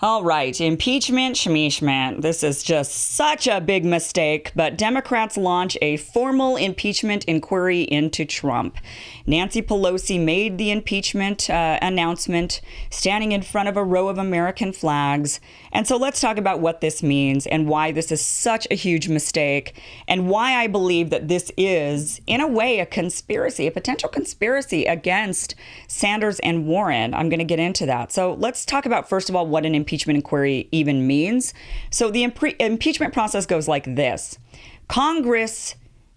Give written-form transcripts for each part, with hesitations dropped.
All right, impeachment, shmeeshment. This is just such a big mistake, but Democrats launch a formal impeachment inquiry into Trump. Nancy Pelosi made the impeachment announcement standing in front of a row of American flags. And so let's talk about what this means and why this is such a huge mistake and why I believe that this is, in a way, a conspiracy, a potential conspiracy against Sanders and Warren. I'm going to get into that. So let's talk about, first of all, what an impeachment inquiry even means. So the impeachment process goes like this.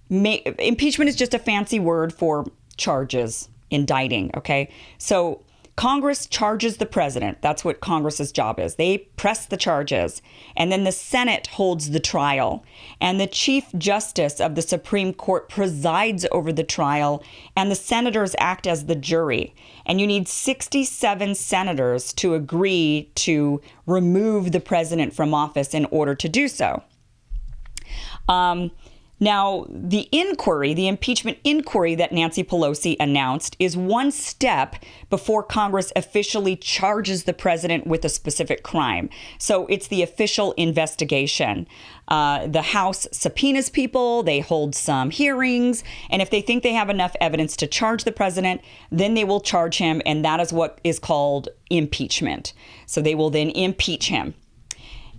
Impeachment is just a fancy word for charges, indicting, okay? So Congress charges the president. That's what Congress's job is. They press the charges, and then the Senate holds the trial, and the Chief Justice of the Supreme Court presides over the trial, and the senators act as the jury. And you need 67 senators to agree to remove the president from office in order to do so. Now, the impeachment inquiry that Nancy Pelosi announced is one step before Congress officially charges the president with a specific crime. So it's the official investigation. The House subpoenas people, they hold some hearings, and if they think they have enough evidence to charge the president, then they will charge him, and that is what is called impeachment. So they will then impeach him.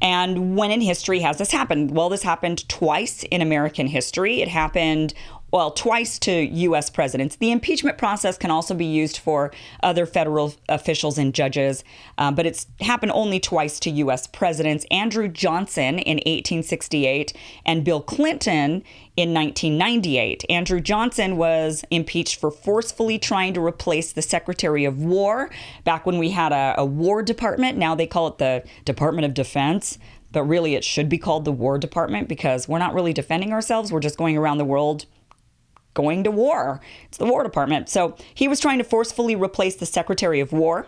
And when in history has this happened? Well, this happened twice in American history. It happened, twice to U.S. presidents. The impeachment process can also be used for other federal officials and judges, but it's happened only twice to U.S. presidents. Andrew Johnson in 1868 and Bill Clinton in 1998. Andrew Johnson was impeached for forcefully trying to replace the Secretary of War back when we had a War Department. Now they call it the Department of Defense, but really it should be called the War Department because we're not really defending ourselves. We're just going around the world going to war. It's the War Department. So he was trying to forcefully replace the Secretary of War.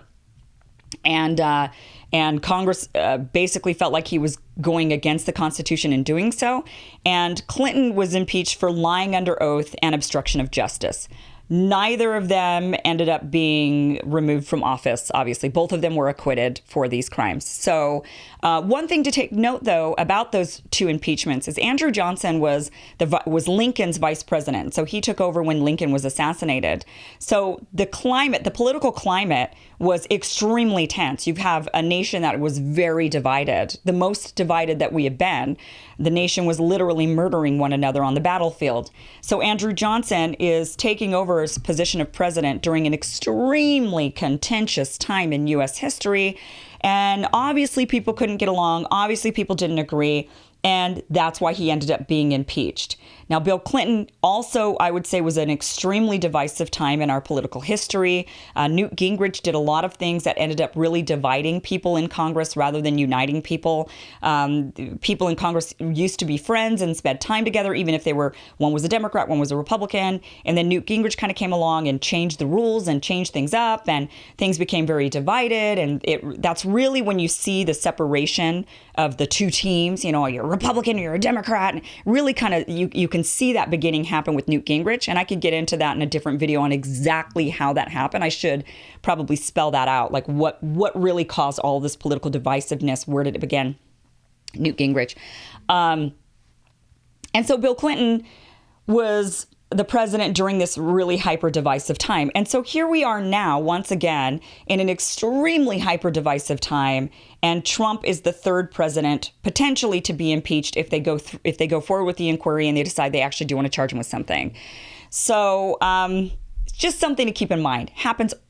And Congress basically felt like he was going against the Constitution in doing so. And Clinton was impeached for lying under oath and obstruction of justice. Neither of them ended up being removed from office, obviously. Both of them were acquitted for these crimes. So one thing to take note, though, about those two impeachments is Andrew Johnson was Lincoln's vice president. So he took over when Lincoln was assassinated. So the political climate was extremely tense. You have a nation that was very divided, the most divided that we have been. The nation was literally murdering one another on the battlefield. So Andrew Johnson is taking over his position of president during an extremely contentious time in U.S. history. And obviously people couldn't get along. Obviously people didn't agree. And that's why he ended up being impeached. Now, Bill Clinton also, I would say, was an extremely divisive time in our political history. Newt Gingrich did a lot of things that ended up really dividing people in Congress rather than uniting people. People in Congress used to be friends and spent time together, even if one was a Democrat, one was a Republican. And then Newt Gingrich kind of came along and changed the rules and changed things up, and things became very divided. And that's really when you see the separation of the two teams. You know, you're a Republican, you're a Democrat. And really kind of, you can see that beginning happen with Newt Gingrich. And I could get into that in a different video on exactly how that happened. I should probably spell that out, like what really caused all this political divisiveness. Where did it begin? Newt Gingrich. And so Bill Clinton was the president during this really hyper divisive time. And so here we are now, once again, in an extremely hyper divisive time. And Trump is the third president potentially to be impeached if they go forward with the inquiry and they decide they actually do want to charge him with something. So just something to keep in mind.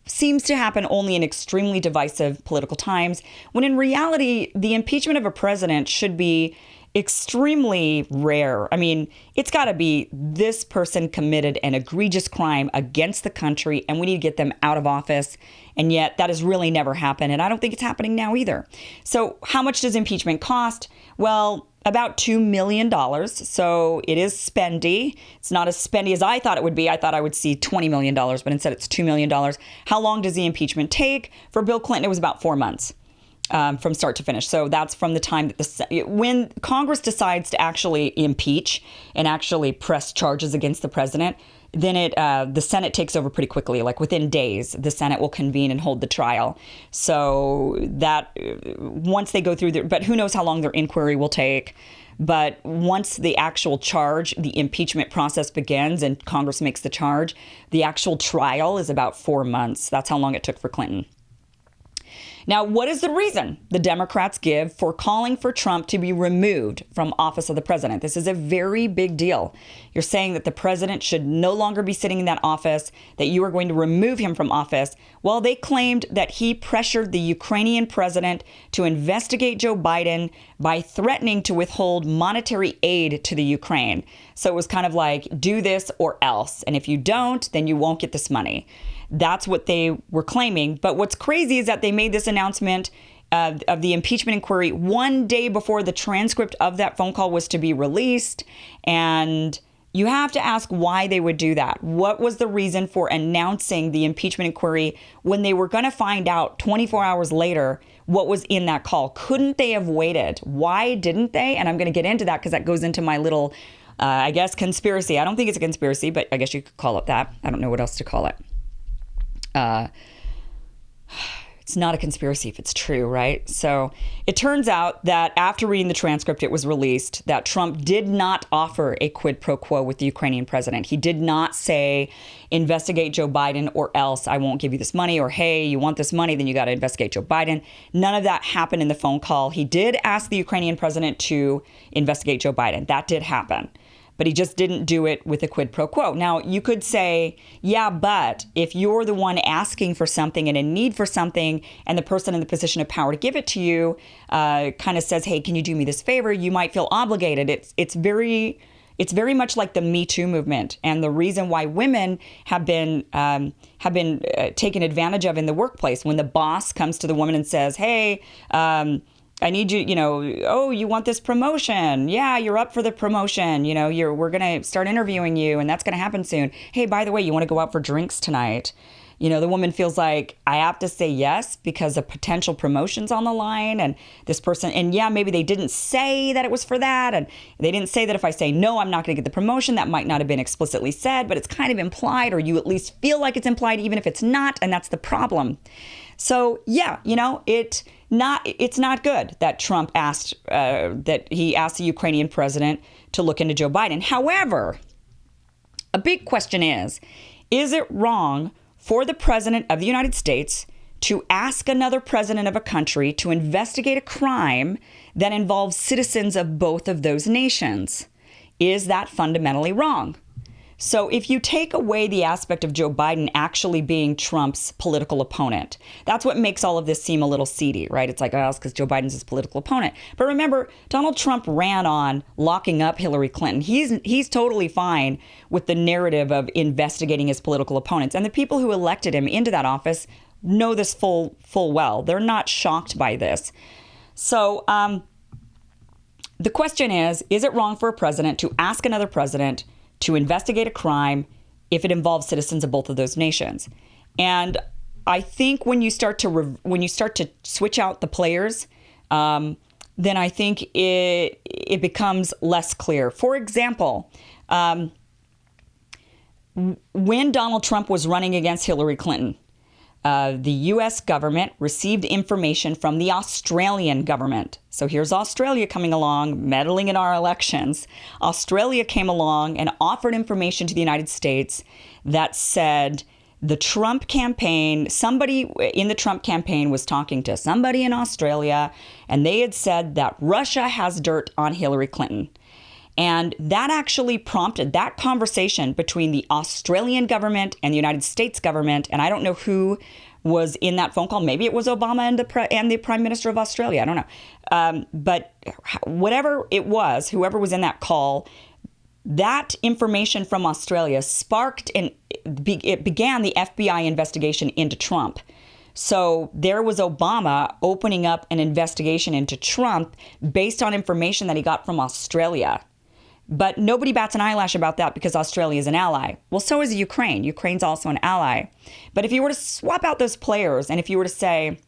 Seems to happen only in extremely divisive political times, when in reality, the impeachment of a president should be extremely rare. I mean, it's got to be this person committed an egregious crime against the country and we need to get them out of office. And yet that has really never happened. And I don't think it's happening now either. So how much does impeachment cost? Well, about $2 million. So it is spendy. It's not as spendy as I thought it would be. I thought I would see $20 million, but instead it's $2 million. How long does the impeachment take? For Bill Clinton, it was about 4 months. From start to finish. So that's from the time that when Congress decides to actually impeach and actually press charges against the president, the Senate takes over pretty quickly. Like within days, the Senate will convene and hold the trial. So that once they go through but who knows how long their inquiry will take. But once the actual charge, the impeachment process begins and Congress makes the charge, the actual trial is about 4 months. That's how long it took for Clinton. Now, what is the reason the Democrats give for calling for Trump to be removed from office of the president? This is a very big deal. You're saying that the president should no longer be sitting in that office, that you are going to remove him from office. Well, they claimed that he pressured the Ukrainian president to investigate Joe Biden by threatening to withhold monetary aid to the Ukraine. So it was kind of like, do this or else. And if you don't, then you won't get this money. That's what they were claiming. But what's crazy is that they made this announcement of the impeachment inquiry 1 day before the transcript of that phone call was to be released. And you have to ask why they would do that. What was the reason for announcing the impeachment inquiry when they were going to find out 24 hours later what was in that call? Couldn't they have waited? Why didn't they? And I'm going to get into that because that goes into my little, I guess, conspiracy. I don't think it's a conspiracy, but I guess you could call it that. I don't know what else to call it. It's not a conspiracy if it's true, right? So it turns out that after reading the transcript, it was released that Trump did not offer a quid pro quo with the Ukrainian president. He did not say, investigate Joe Biden or else I won't give you this money, or, hey, you want this money, then you got to investigate Joe Biden. None of that happened in the phone call. He did ask the Ukrainian president to investigate Joe Biden. That did happen. But he just didn't do it with a quid pro quo. Now, you could say, yeah, but if you're the one asking for something and in need for something, and the person in the position of power to give it to you kind of says, hey, can you do me this favor? You might feel obligated. It's very much like the Me Too movement, and the reason why women have been taken advantage of in the workplace. When the boss comes to the woman and says, hey, I need you, oh, you want this promotion? Yeah, you're up for the promotion. We're going to start interviewing you, and that's going to happen soon. Hey, by the way, you want to go out for drinks tonight? The woman feels like, I have to say yes because a potential promotion's on the line, and this person, and yeah, maybe they didn't say that it was for that, and they didn't say that if I say no, I'm not going to get the promotion. That might not have been explicitly said, but it's kind of implied, or you at least feel like it's implied, even if it's not, and that's the problem. So yeah, it's not good that Trump asked the Ukrainian president to look into Joe Biden. However, a big question is it wrong for the president of the United States to ask another president of a country to investigate a crime that involves citizens of both of those nations? Is that fundamentally wrong? So if you take away the aspect of Joe Biden actually being Trump's political opponent, that's what makes all of this seem a little seedy, right? It's like, oh, it's because Joe Biden's his political opponent. But remember, Donald Trump ran on locking up Hillary Clinton. He's totally fine with the narrative of investigating his political opponents. And the people who elected him into that office know this full well. They're not shocked by this. So the question is it wrong for a president to ask another president to investigate a crime if it involves citizens of both of those nations? And I think when you start to switch out the players, then I think it becomes less clear. For example, when Donald Trump was running against Hillary Clinton, the U.S. government received information from the Australian government. So here's Australia coming along, meddling in our elections. Australia came along and offered information to the United States that said the Trump campaign, somebody in the Trump campaign was talking to somebody in Australia, and they had said that Russia has dirt on Hillary Clinton. And that actually prompted that conversation between the Australian government and the United States government. And I don't know who was in that phone call. Maybe it was Obama and the Prime Minister of Australia. I don't know. But whatever it was, whoever was in that call, that information from Australia sparked and it began the FBI investigation into Trump. So there was Obama opening up an investigation into Trump based on information that he got from Australia. But nobody bats an eyelash about that because Australia is an ally. Well, so is Ukraine. Ukraine's also an ally. But if you were to swap out those players, and if you were to say,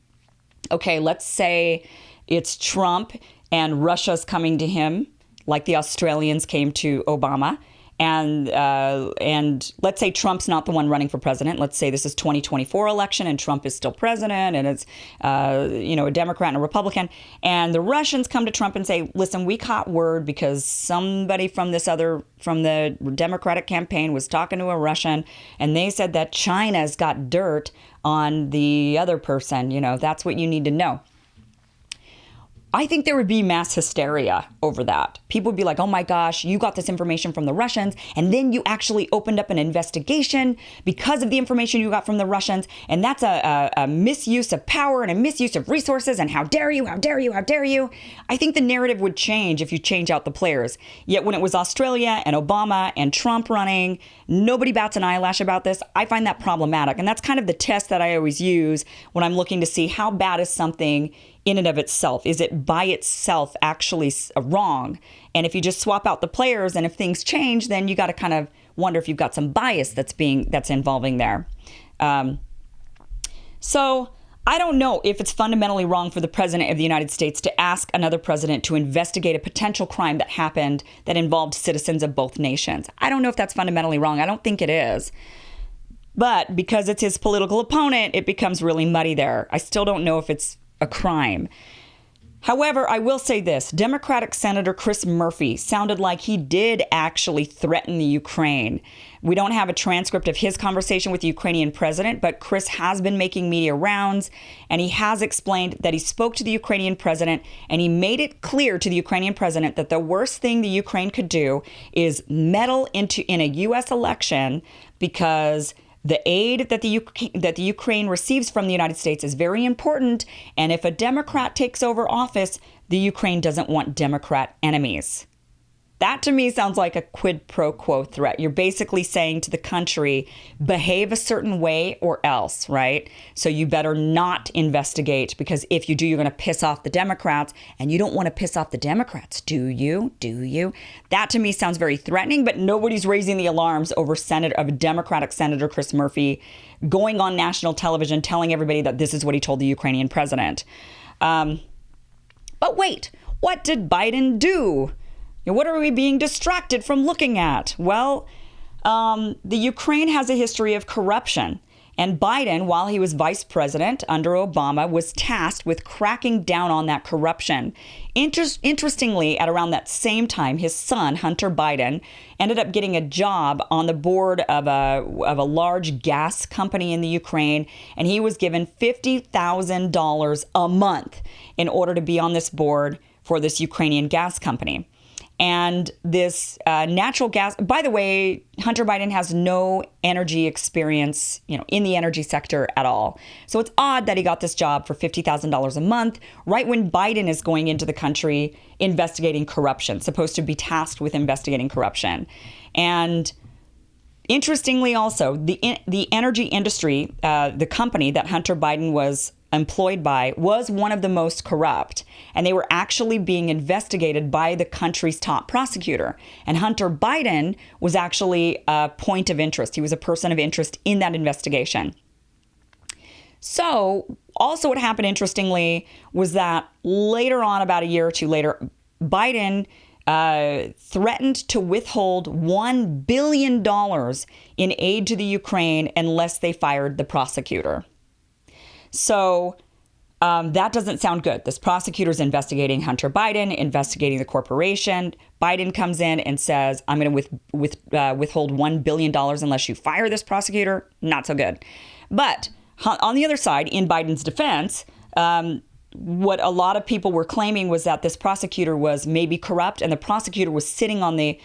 okay, let's say it's Trump and Russia's coming to him, like the Australians came to Obama, and let's say Trump's not the one running for president. Let's say this is 2024 election and Trump is still president, and it's a Democrat and a Republican, and the Russians come to Trump and say, listen, we caught word because somebody from the Democratic campaign was talking to a Russian, and they said that China's got dirt on the other person. That's what you need to know. I think there would be mass hysteria over that. People would be like, oh my gosh, you got this information from the Russians, and then you actually opened up an investigation because of the information you got from the Russians, and that's a misuse of power and a misuse of resources, and how dare you, how dare you, how dare you. I think the narrative would change if you change out the players. Yet when it was Australia and Obama and Trump running, nobody bats an eyelash about this. I find that problematic, and that's kind of the test that I always use when I'm looking to see how bad is something in and of itself. Is it by itself actually wrong? And if you just swap out the players and if things change, then you got to kind of wonder if you've got some bias that's involving there. So I don't know if it's fundamentally wrong for the president of the United States to ask another president to investigate a potential crime that happened that involved citizens of both nations. I don't know if that's fundamentally wrong. I don't think it is. But because it's his political opponent, it becomes really muddy there. I still don't know if it's a crime. However, I will say this. Democratic Senator Chris Murphy sounded like he did actually threaten the Ukraine. We don't have a transcript of his conversation with the Ukrainian president, but Chris has been making media rounds, and he has explained that he spoke to the Ukrainian president, and he made it clear to the Ukrainian president that the worst thing the Ukraine could do is meddle in a U.S. election, because the aid that the Ukraine receives from the United States is very important. And if a Democrat takes over office, the Ukraine doesn't want Democrat enemies. That to me sounds like a quid pro quo threat. You're basically saying to the country, behave a certain way or else, right? So you better not investigate, because if you do, you're going to piss off the Democrats, and you don't want to piss off the Democrats, do you? Do you? That to me sounds very threatening, but nobody's raising the alarms over Democratic Senator Chris Murphy going on national television telling everybody that this is what he told the Ukrainian president. But wait, what did Biden do? What are we being distracted from looking at? Well, the Ukraine has a history of corruption. And Biden, while he was vice president under Obama, was tasked with cracking down on that corruption. Interestingly, at around that same time, his son, Hunter Biden, ended up getting a job on the board of a large gas company in the Ukraine. And he was given $50,000 a month in order to be on this board for this Ukrainian gas company. And this natural gas, by the way, Hunter Biden has no energy experience, in the energy sector at all. So it's odd that he got this job for $50,000 a month, right when Biden is going into the country investigating corruption, supposed to be tasked with investigating corruption. And interestingly, also, the energy industry, the company that Hunter Biden was employed by, was one of the most corrupt, and they were actually being investigated by the country's top prosecutor. And Hunter Biden was actually a point of interest. He was a person of interest in that investigation. So also what happened, interestingly, was that later on, about a year or two later, Biden threatened to withhold $1 billion in aid to the Ukraine unless they fired the prosecutor. So that doesn't sound good. This prosecutor's investigating Hunter Biden, investigating the corporation. Biden comes in and says, I'm going to withhold $1 billion unless you fire this prosecutor. Not so good. But on the other side, in Biden's defense, what a lot of people were claiming was that this prosecutor was maybe corrupt, and the prosecutor was sitting on the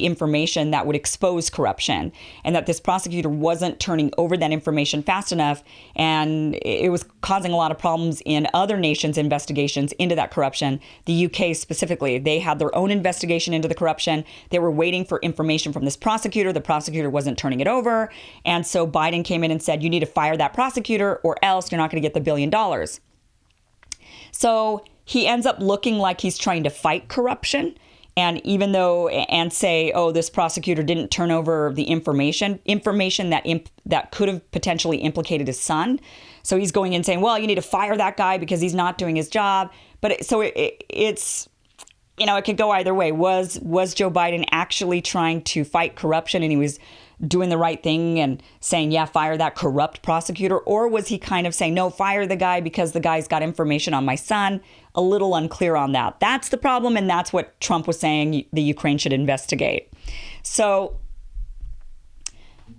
information that would expose corruption, and that this prosecutor wasn't turning over that information fast enough, and it was causing a lot of problems in other nations' investigations into that corruption. The UK specifically, they had their own investigation into the corruption. They were waiting for information from this prosecutor. The prosecutor wasn't turning it over, and so Biden came in and said, you need to fire that prosecutor or else you're not going to get the $1 billion. So he ends up looking like he's trying to fight corruption. And and say, oh, this prosecutor didn't turn over the information that could have potentially implicated his son. So he's going in saying, well, you need to fire that guy because he's not doing his job. But it's it could go either way. Was Joe Biden actually trying to fight corruption and he was doing the right thing and saying, yeah, fire that corrupt prosecutor? Or was he kind of saying, no, fire the guy because the guy's got information on my son? A little unclear on that. That's the problem. And that's what Trump was saying the Ukraine should investigate. So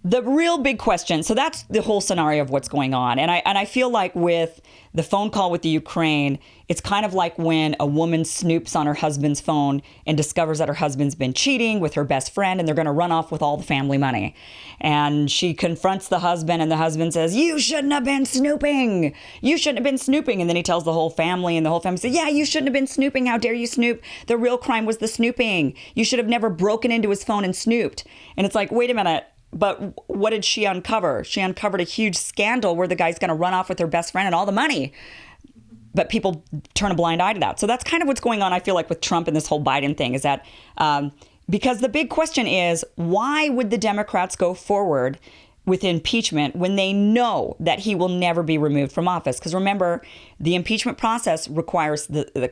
the real big question, so that's the whole scenario of what's going on. And I feel like with the phone call with the Ukraine, it's kind of like when a woman snoops on her husband's phone and discovers that her husband's been cheating with her best friend and they're going to run off with all the family money. And she confronts the husband and the husband says, you shouldn't have been snooping. You shouldn't have been snooping. And then he tells the whole family and the whole family says, yeah, you shouldn't have been snooping. How dare you snoop? The real crime was the snooping. You should have never broken into his phone and snooped. And it's like, wait a minute. But what did she uncover? She uncovered a huge scandal where the guy's going to run off with her best friend and all the money. But people turn a blind eye to that. So that's kind of what's going on, I feel like, with Trump and this whole Biden thing is that because the big question is, why would the Democrats go forward with impeachment when they know that he will never be removed from office? Because remember, the impeachment process requires the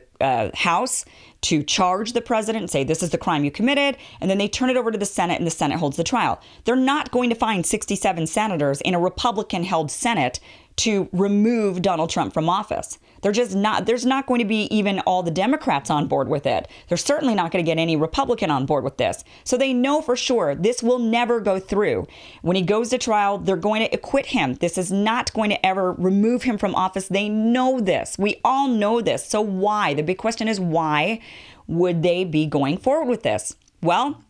House to charge the president and say, this is the crime you committed. And then they turn it over to the Senate and the Senate holds the trial. They're not going to find 67 senators in a Republican-held Senate to remove Donald Trump from office. They're just not, there's not going to be even all the Democrats on board with it. They're certainly not going to get any Republican on board with this. So they know for sure this will never go through. When he goes to trial, they're going to acquit him. This is not going to ever remove him from office. They know this. We all know this. So why? The big question is, why would they be going forward with this? Well,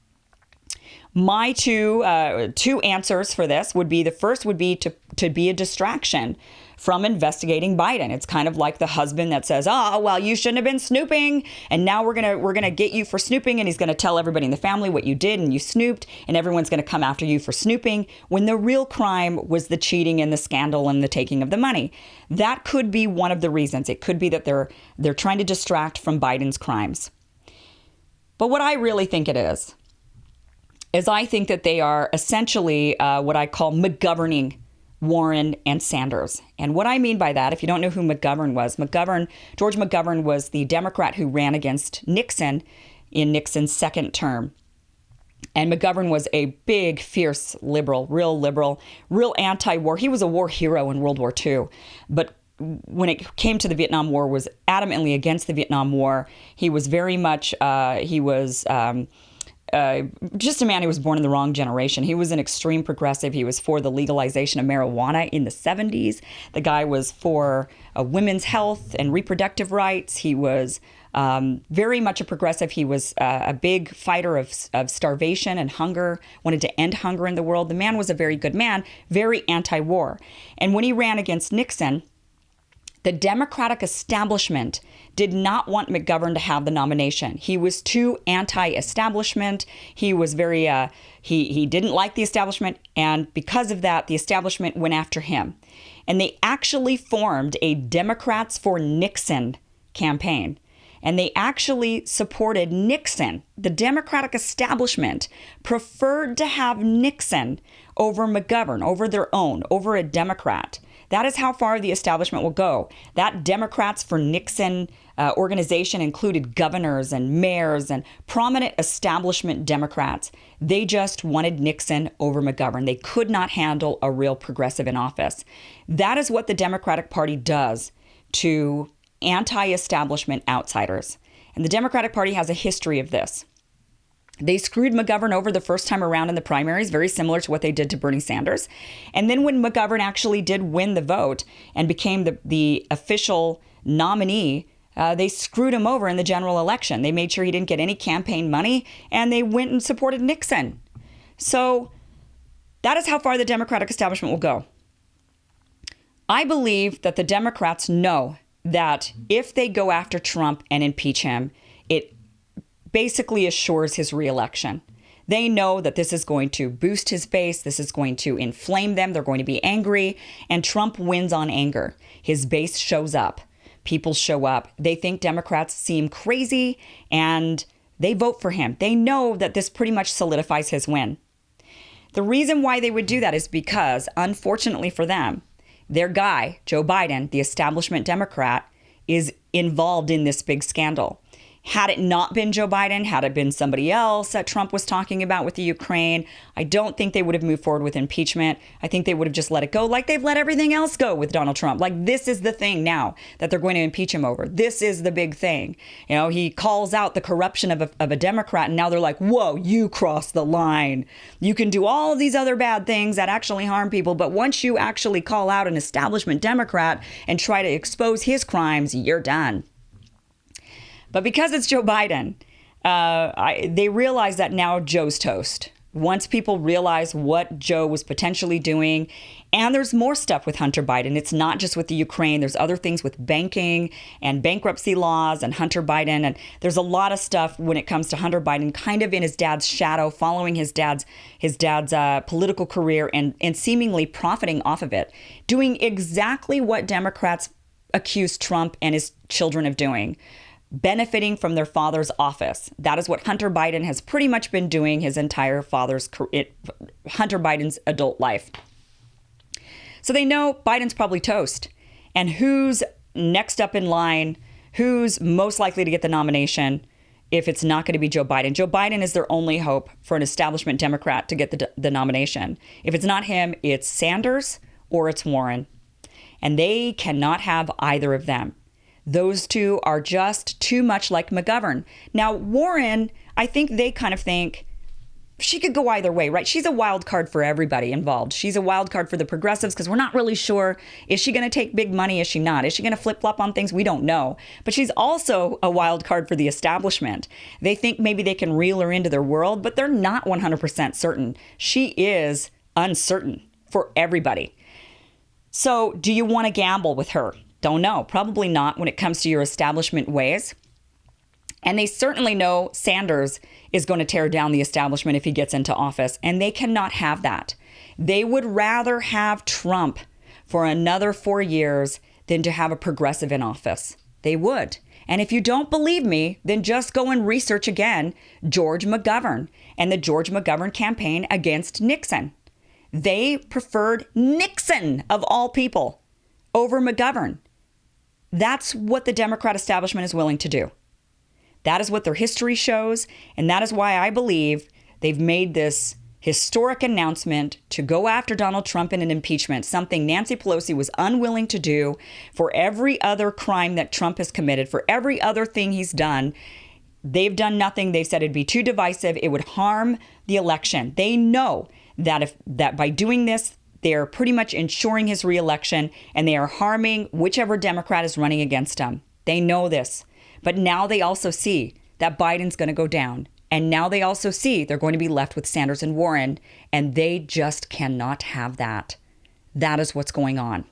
my two answers for this would be, the first would be to be a distraction from investigating Biden. It's kind of like the husband that says, oh, well, you shouldn't have been snooping. And now we're gonna get you for snooping. And he's going to tell everybody in the family what you did and you snooped. And everyone's going to come after you for snooping, when the real crime was the cheating and the scandal and the taking of the money. That could be one of the reasons. It could be that they're trying to distract from Biden's crimes. But what I really think it is I think that they are essentially what I call McGoverning Warren and Sanders. And what I mean by that, if you don't know who McGovern was, George McGovern was the Democrat who ran against Nixon in Nixon's second term. And McGovern was a big, fierce liberal, real anti-war. He was a war hero in World War II. But when it came to the Vietnam War, was adamantly against the Vietnam War. He was very much, just a man who was born in the wrong generation. He was an extreme progressive. He was for the legalization of marijuana in the 70s. The guy was for women's health and reproductive rights. He was very much a progressive. He was a big fighter of starvation and hunger, wanted to end hunger in the world. The man was a very good man, very anti-war. And when he ran against Nixon, the Democratic establishment did not want McGovern to have the nomination. He was too anti-establishment. He was very, he didn't like the establishment. And because of that, the establishment went after him. And they actually formed a Democrats for Nixon campaign. And they actually supported Nixon. The Democratic establishment preferred to have Nixon over McGovern, over their own, over a Democrat. That is how far the establishment will go. That Democrats for Nixon organization included governors and mayors and prominent establishment Democrats. They just wanted Nixon over McGovern. They could not handle a real progressive in office. That is what the Democratic Party does to anti-establishment outsiders. And the Democratic Party has a history of this. They screwed McGovern over the first time around in the primaries, very similar to what they did to Bernie Sanders. And then when McGovern actually did win the vote and became the official nominee, they screwed him over in the general election. They made sure he didn't get any campaign money, and they went and supported Nixon. So that is how far the Democratic establishment will go. I believe that the Democrats know that if they go after Trump and impeach him, it basically assures his reelection. They know that this is going to boost his base. This is going to inflame them. They're going to be angry. And Trump wins on anger. His base shows up. People show up. They think Democrats seem crazy and they vote for him. They know that this pretty much solidifies his win. The reason why they would do that is because, unfortunately for them, their guy, Joe Biden, the establishment Democrat, is involved in this big scandal. Had it not been Joe Biden, had it been somebody else that Trump was talking about with the Ukraine, I don't think they would have moved forward with impeachment. I think they would have just let it go like they've let everything else go with Donald Trump. Like, this is the thing now that they're going to impeach him over. This is the big thing. You know, he calls out the corruption of a Democrat, and now they're like, whoa, you crossed the line. You can do all of these other bad things that actually harm people, but once you actually call out an establishment Democrat and try to expose his crimes, you're done. But because it's Joe Biden, they realize that now Joe's toast. Once people realize what Joe was potentially doing, and there's more stuff with Hunter Biden. It's not just with the Ukraine. There's other things with banking and bankruptcy laws and Hunter Biden. And there's a lot of stuff when it comes to Hunter Biden, kind of in his dad's shadow, following his dad's political career and seemingly profiting off of it, doing exactly what Democrats accuse Trump and his children of doing. Benefiting from their father's office. That is what Hunter Biden has pretty much been doing his entire Hunter Biden's adult life. So they know Biden's probably toast. And who's next up in line? Who's most likely to get the nomination if it's not going to be Joe Biden? Joe Biden is their only hope for an establishment Democrat to get the nomination. If it's not him, it's Sanders or it's Warren. And they cannot have either of them. Those two are just too much like McGovern. Now, Warren, I think they kind of think she could go either way, right? She's a wild card for everybody involved. She's a wild card for the progressives because we're not really sure. Is she going to take big money? Is she not? Is she going to flip-flop on things? We don't know. But she's also a wild card for the establishment. They think maybe they can reel her into their world, but they're not 100% certain. She is uncertain for everybody. So do you want to gamble with her? Don't know. Probably not when it comes to your establishment ways. And they certainly know Sanders is going to tear down the establishment if he gets into office. And they cannot have that. They would rather have Trump for another 4 years than to have a progressive in office. They would. And if you don't believe me, then just go and research again George McGovern and the George McGovern campaign against Nixon. They preferred Nixon, of all people, over McGovern. That's what the Democrat establishment is willing to do. That is what their history shows. And that is why I believe they've made this historic announcement to go after Donald Trump in an impeachment, something Nancy Pelosi was unwilling to do for every other crime that Trump has committed, for every other thing he's done. They've done nothing. They said it'd be too divisive. It would harm the election. They know that by doing this, they're pretty much ensuring his reelection, and they are harming whichever Democrat is running against him. They know this. But now they also see that Biden's going to go down. And now they also see they're going to be left with Sanders and Warren, and they just cannot have that. That is what's going on.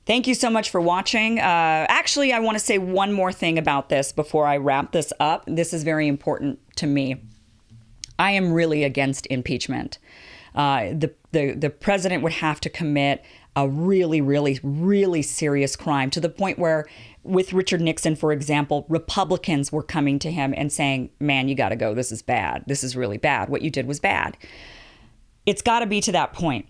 Thank you so much for watching. Actually, I want to say one more thing about this before I wrap this up. This is very important to me. I am really against impeachment. The president would have to commit a really, really, really serious crime to the point where with Richard Nixon, for example, Republicans were coming to him and saying, man, you got to go. This is bad. This is really bad. What you did was bad. It's got to be to that point.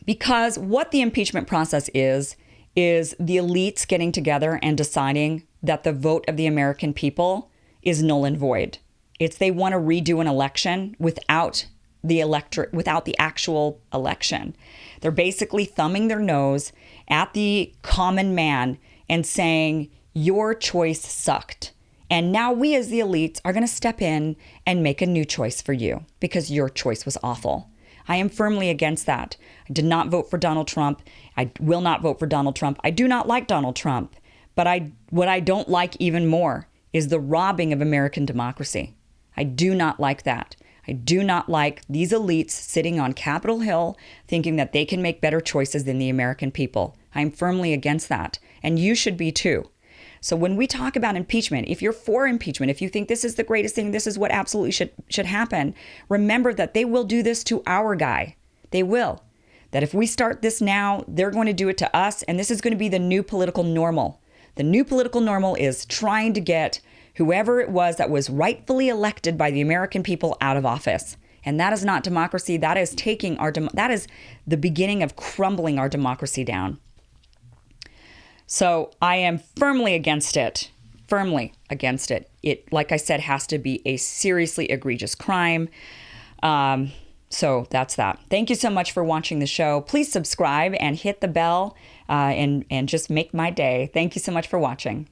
Because what the impeachment process is the elites getting together and deciding that the vote of the American people is null and void. They want to redo an election without the electorate, without the actual election. They're basically thumbing their nose at the common man and saying, your choice sucked. And now we as the elites are going to step in and make a new choice for you because your choice was awful. I am firmly against that. I did not vote for Donald Trump. I will not vote for Donald Trump. I do not like Donald Trump. But what I don't like even more is the robbing of American democracy. I do not like that. I do not like these elites sitting on Capitol Hill thinking that they can make better choices than the American people. I'm firmly against that. And you should be too. So when we talk about impeachment, if you're for impeachment, if you think this is the greatest thing, this is what absolutely should happen, remember that they will do this to our guy. They will. That if we start this now, they're going to do it to us. And this is going to be the new political normal. The new political normal is trying to get whoever it was that was rightfully elected by the American people out of office. And that is not democracy. That is that is the beginning of crumbling our democracy down. So I am firmly against it. firmly against it. It, like I said, has to be a seriously egregious crime. So that's that. Thank you so much for watching the show. Please subscribe and hit the bell and just make my day. Thank you so much for watching.